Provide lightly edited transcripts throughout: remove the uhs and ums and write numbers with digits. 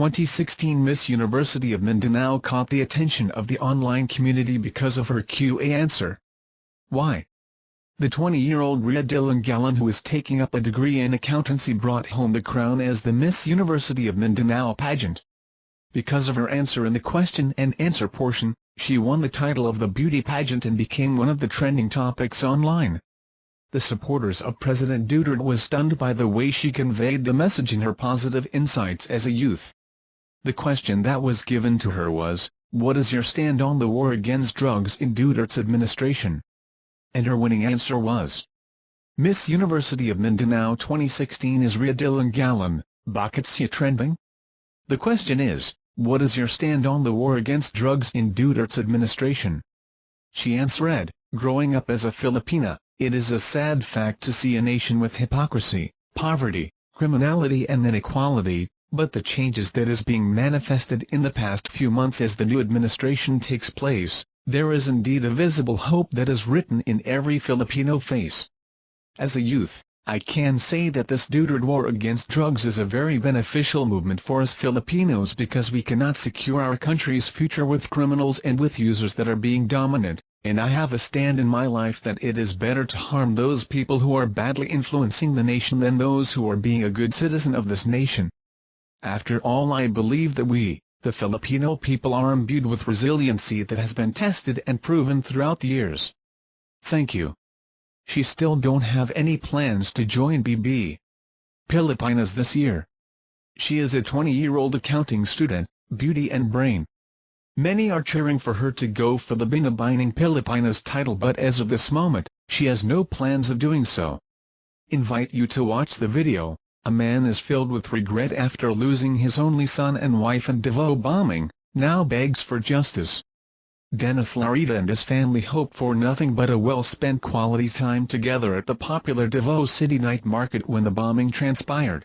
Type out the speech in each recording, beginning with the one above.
2016 Miss University of Mindanao caught the attention of the online community because of her Q&A answer. Why? The 20-year-old Rhea Dilangalen, who is taking up a degree in accountancy, brought home the crown as the Miss University of Mindanao pageant. Because of her answer in the question and answer portion, she won the title of the beauty pageant and became one of the trending topics online. The supporters of President Duterte were stunned by the way she conveyed the message in her positive insights as a youth. The question that was given to her was, "What is your stand on the war against drugs in Duterte's administration?" And her winning answer was, "Miss University of Mindanao 2016 is Rhea Dilangalen, bakit siya trending?" The question is, what is your stand on the war against drugs in Duterte's administration? She answered, "Growing up as a Filipina, it is a sad fact to see a nation with hypocrisy, poverty, criminality and inequality, but the changes that is being manifested in the past few months as the new administration takes place, there is indeed a visible hope that is written in every Filipino face. As a youth, I can say that this Duterte war against drugs is a very beneficial movement for us Filipinos because we cannot secure our country's future with criminals and with users that are being dominant, and I have a stand in my life that it is better to harm those people who are badly influencing the nation than those who are being a good citizen of this nation. After all, I believe that we, the Filipino people, are imbued with resiliency that has been tested and proven throughout the years. Thank you." She still don't have any plans to join BB Pilipinas this year. She is a 20-year-old accounting student, beauty and brain. Many are cheering for her to go for the Binibining Pilipinas title, but as of this moment, she has no plans of doing so. Invite you to watch the video. A man is filled with regret after losing his only son and wife in Davao bombing, now begs for justice. Dennis Larita and his family hope for nothing but a well-spent quality time together at the popular Davao City night market when the bombing transpired.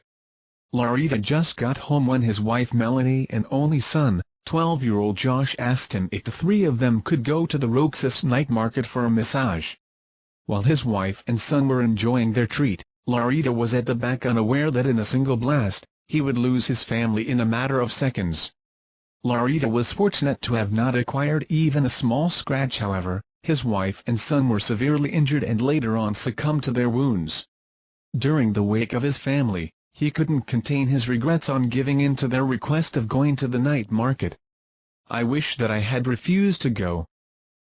Larita just got home when his wife Melanie and only son, 12-year-old Josh, asked him if the three of them could go to the Roxas night market for a massage. While his wife and son were enjoying their treat, Larita was at the back, unaware that in a single blast, he would lose his family in a matter of seconds. Larita was fortunate to have not acquired even a small scratch. However, his wife and son were severely injured and later on succumbed to their wounds. During the wake of his family, he couldn't contain his regrets on giving in to their request of going to the night market. "I wish that I had refused to go.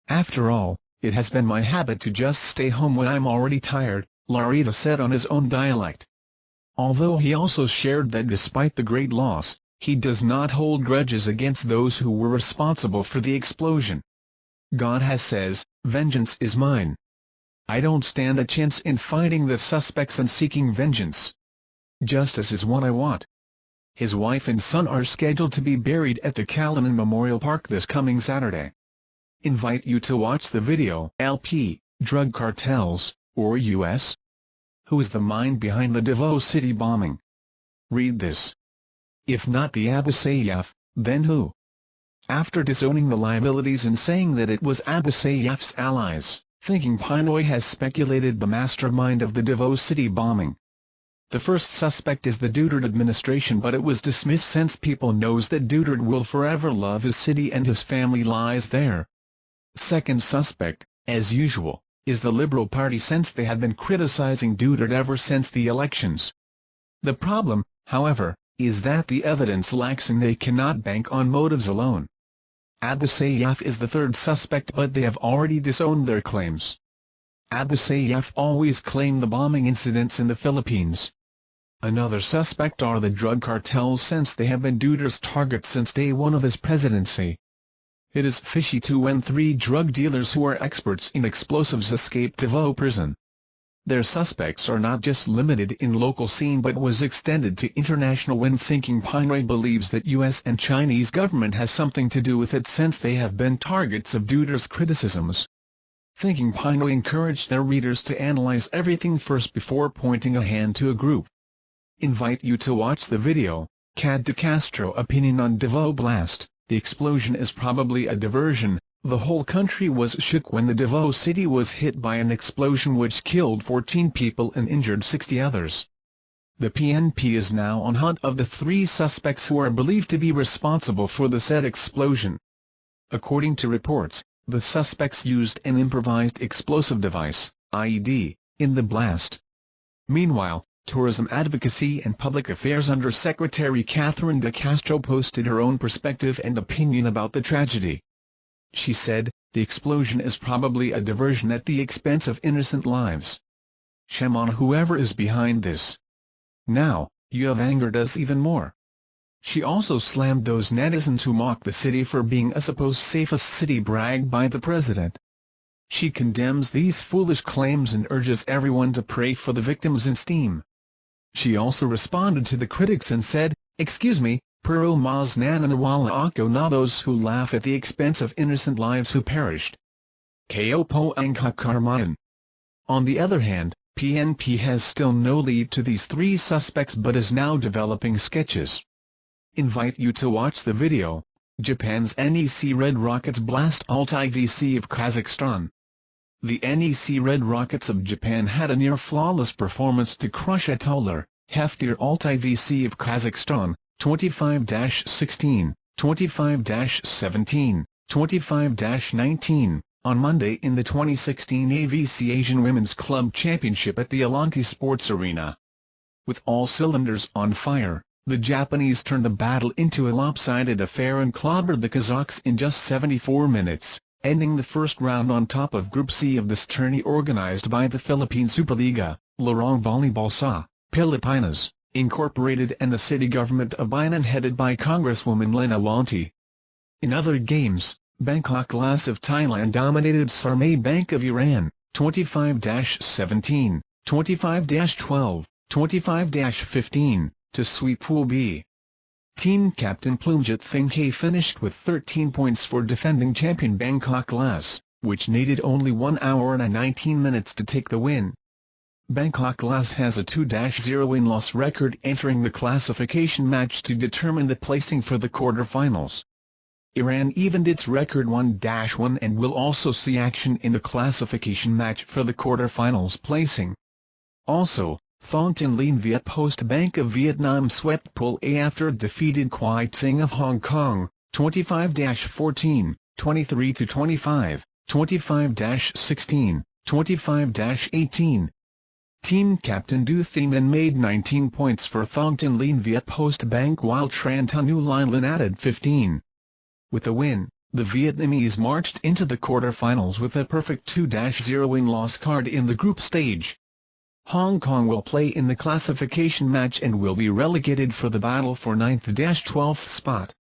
After all, it has been my habit to just stay home when I'm already tired," Larita said on his own dialect. Although he also shared that despite the great loss, he does not hold grudges against those who were responsible for the explosion. "God has says, vengeance is mine. I don't stand a chance in fighting the suspects and seeking vengeance. Justice is what I want." His wife and son are scheduled to be buried at the Calaman Memorial Park this coming Saturday. Invite you to watch the video. LP, Drug Cartels, or U.S.? Who is the mind behind the Davao City bombing? Read this. If not the Abu-Sayyaf, then who? After disowning the liabilities and saying that it was Abu-Sayyaf's allies, Thinking Pinoy has speculated the mastermind of the Davao City bombing. The first suspect is the Duterte administration, but it was dismissed since people knows that Duterte will forever love his city and his family lies there. Second suspect, as usual, is the Liberal Party, since they have been criticizing Duterte ever since the elections. The problem, however, is that the evidence lacks and they cannot bank on motives alone. Abu-Sayyaf is the third suspect, but they have already disowned their claims. Abu-Sayyaf always claimed the bombing incidents in the Philippines. Another suspect are the drug cartels, since they have been Duterte's target since day one of his presidency. It is fishy too when three drug dealers who are experts in explosives escaped Davao prison. Their suspects are not just limited in local scene but was extended to international, when Thinking Pinoy believes that U.S. and Chinese government has something to do with it since they have been targets of Duterte's criticisms. Thinking Pinoy encouraged their readers to analyze everything first before pointing a hand to a group. Invite you to watch the video. Cad de Castro opinion on Davao blast. The explosion is probably a diversion. The whole country was shook when the Davao City was hit by an explosion which killed 14 people and injured 60 others. The PNP is now on hunt of the 3 suspects who are believed to be responsible for the said explosion. According to reports, the suspects used an improvised explosive device, IED, in the blast. Meanwhile, Tourism Advocacy and Public Affairs Under Secretary Catherine de Castro posted her own perspective and opinion about the tragedy. She said, "The explosion is probably a diversion at the expense of innocent lives. Shame on whoever is behind this. Now, you have angered us even more." She also slammed those netizens who mock the city for being a supposed safest city brag by the president. She condemns these foolish claims and urges everyone to pray for the victims in STEAM. She also responded to the critics and said, "Excuse me, pero mas nananiwala ako na those who laugh at the expense of innocent lives who perished. Kaya po ang kakarmahan." On the other hand, PNP has still no lead to these 3 suspects but is now developing sketches. Invite you to watch the video. Japan's NEC Red Rockets blast Altai VC of Kazakhstan. The NEC Red Rockets of Japan had a near-flawless performance to crush a taller, heftier Altai VC of Kazakhstan, 25-16, 25-17, 25-19, on Monday in the 2016 AVC Asian Women's Club Championship at the Alanti Sports Arena. With all cylinders on fire, the Japanese turned the battle into a lopsided affair and clobbered the Kazakhs in just 74 minutes, ending the first round on top of Group C of this tourney organized by the Philippine Superliga, Larong Volleyball sa Pilipinas, Incorporated and the city government of Bainan headed by Congresswoman Lena Lanti. In other games, Bangkok Glass of Thailand dominated Sarmay Bank of Iran, 25-17, 25-12, 25-15, to sweep Pool B. Team captain Plumjit Thingkay finished with 13 points for defending champion Bangkok Glass, which needed only 1 hour and 19 minutes to take the win. Bangkok Glass has a 2-0 win-loss record entering the classification match to determine the placing for the quarter-finals. Iran evened its record 1-1 and will also see action in the classification match for the quarter-finals placing. Also, Thong Tin Lien Viet Post Bank of Vietnam swept Pool A after it defeated Quai Tsing of Hong Kong, 25-14, 23-25, 25-16, 25-18. Team captain Du Thieman made 19 points for Thong Tin Lien Viet Post Bank while Tran Tanu Lien Lin added 15. With the win, the Vietnamese marched into the quarter-finals with a perfect 2-0 win-loss card in the group stage. Hong Kong will play in the classification match and will be relegated for the battle for 9th-12th spot.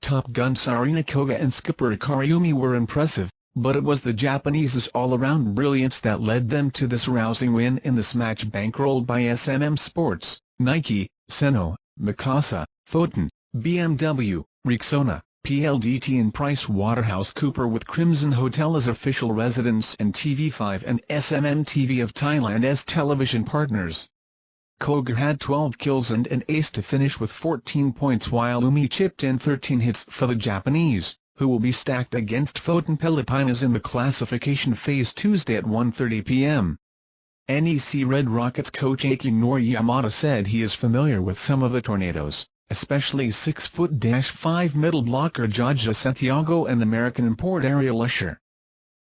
Top gun Sarina Koga and skipper Kariumi were impressive, but it was the Japanese's all-around brilliance that led them to this rousing win in this match bankrolled by SMM Sports, Nike, Seno, Mikasa, Foton, BMW, Rexona, PLDT and PricewaterhouseCoopers with Crimson Hotel as official residents and TV5 and SMM TV of Thailand as television partners. Koga had 12 kills and an ace to finish with 14 points while Umi chipped in 13 hits for the Japanese, who will be stacked against Foton Pilipinas in the classification phase Tuesday at 1:30 p.m. NEC Red Rockets coach Akinori Yamada said he is familiar with some of the tornadoes, especially 6'5" middle blocker Jaja Santiago and American import Ariel Usher.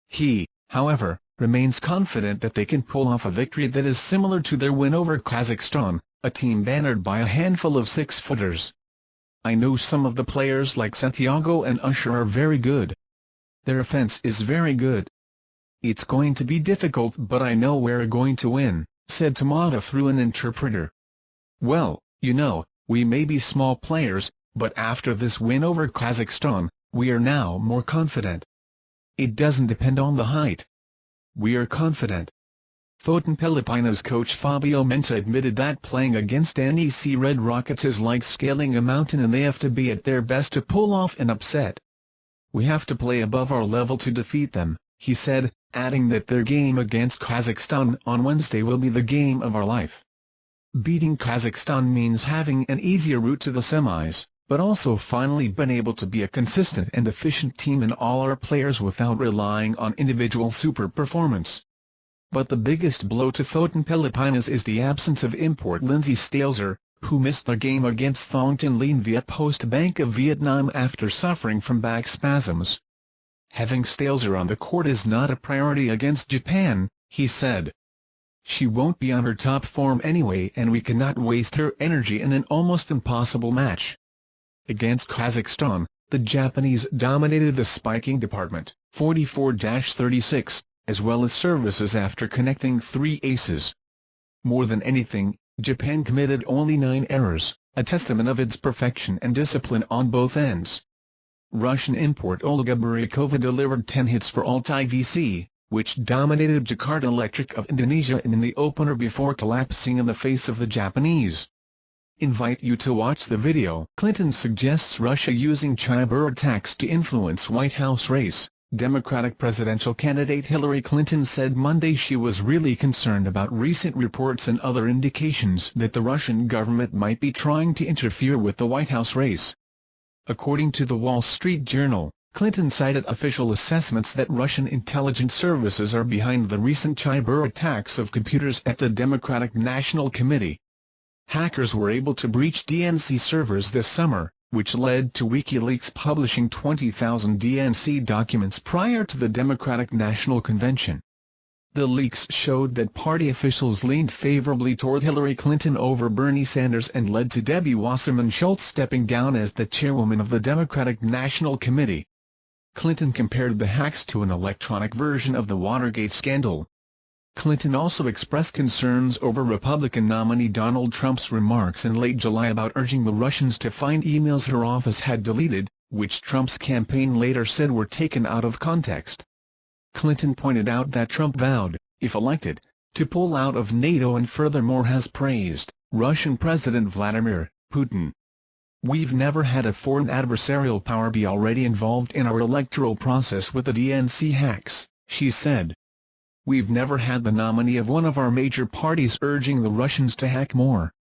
He, however, remains confident that they can pull off a victory that is similar to their win over Kazakhstan, a team bannered by a handful of 6-footers. "I know some of the players like Santiago and Usher are very good. Their offense is very good. It's going to be difficult but I know we're going to win," said Tamada through an interpreter. "Well, you know, we may be small players, but after this win over Kazakhstan, we are now more confident. It doesn't depend on the height. We are confident." Foton Pilipinas coach Fabio Menta admitted that playing against NEC Red Rockets is like scaling a mountain and they have to be at their best to pull off an upset. "We have to play above our level to defeat them," he said, adding that their game against Kazakhstan on Wednesday will be the game of our life. Beating Kazakhstan means having an easier route to the semis, but also finally been able to be a consistent and efficient team in all our players without relying on individual super performance. But the biggest blow to Thotan Pilipinas is the absence of import Lindsay Stalzer, who missed the game against Thong Tin Lien Viet Post Bank of Vietnam after suffering from back spasms. Having Stalzer on the court is not a priority against Japan, he said. She won't be on her top form anyway and we cannot waste her energy in an almost impossible match. Against Kazakhstan, the Japanese dominated the spiking department, 44-36, as well as services after connecting 3 aces. More than anything, Japan committed only 9 errors, a testament of its perfection and discipline on both ends. Russian import Olga Burikova delivered 10 hits for Altai VC, which dominated Jakarta Electric of Indonesia in the opener before collapsing in the face of the Japanese. Invite you to watch the video. Clinton suggests Russia using cyber attacks to influence White House race. Democratic presidential candidate Hillary Clinton said Monday she was really concerned about recent reports and other indications that the Russian government might be trying to interfere with the White House race. According to the Wall Street Journal, Clinton cited official assessments that Russian intelligence services are behind the recent cyber attacks of computers at the Democratic National Committee. Hackers were able to breach DNC servers this summer, which led to WikiLeaks publishing 20,000 DNC documents prior to the Democratic National Convention. The leaks showed that party officials leaned favorably toward Hillary Clinton over Bernie Sanders and led to Debbie Wasserman Schultz stepping down as the chairwoman of the Democratic National Committee. Clinton compared the hacks to an electronic version of the Watergate scandal. Clinton also expressed concerns over Republican nominee Donald Trump's remarks in late July about urging the Russians to find emails her office had deleted, which Trump's campaign later said were taken out of context. Clinton pointed out that Trump vowed, if elected, to pull out of NATO and furthermore has praised Russian President Vladimir Putin. "We've never had a foreign adversarial power be already involved in our electoral process with the DNC hacks," she said. "We've never had the nominee of one of our major parties urging the Russians to hack more.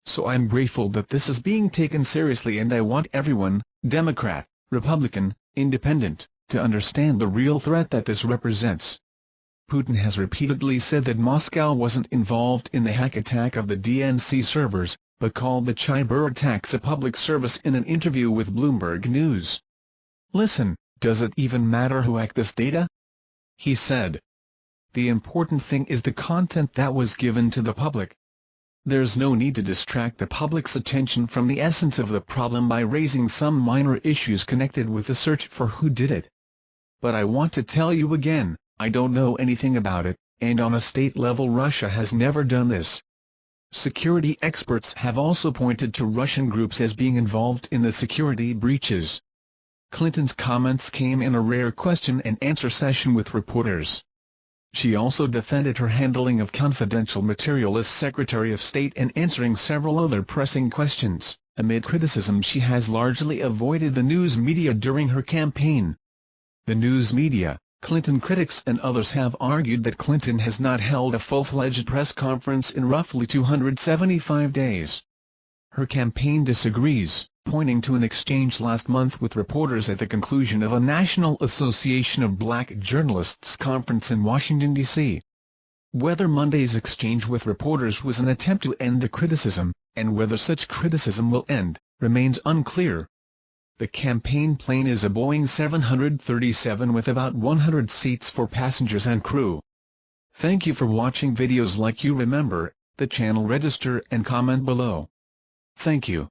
So I'm grateful that this is being taken seriously and I want everyone, Democrat, Republican, Independent, to understand the real threat that this represents." Putin has repeatedly said that Moscow wasn't involved in the hack attack of the DNC servers, but called the cyber attacks a public service in an interview with Bloomberg News. "Listen, does it even matter who hacked this data?" he said. "The important thing is the content that was given to the public. There's no need to distract the public's attention from the essence of the problem by raising some minor issues connected with the search for who did it. But I want to tell you again, I don't know anything about it, and on a state level Russia has never done this." Security experts have also pointed to Russian groups as being involved in the security breaches. Clinton's comments came in a rare question-and-answer session with reporters. She also defended her handling of confidential material as Secretary of State and answering several other pressing questions. Amid criticism, she has largely avoided the news media during her campaign. The news media, Clinton critics and others have argued that Clinton has not held a full-fledged press conference in roughly 275 days. Her campaign disagrees, pointing to an exchange last month with reporters at the conclusion of a National Association of Black Journalists conference in Washington, D.C. Whether Monday's exchange with reporters was an attempt to end the criticism, and whether such criticism will end, remains unclear. The campaign plane is a Boeing 737 with about 100 seats for passengers and crew. Thank you for watching videos like you. Remember the channel, register and comment below. Thank you.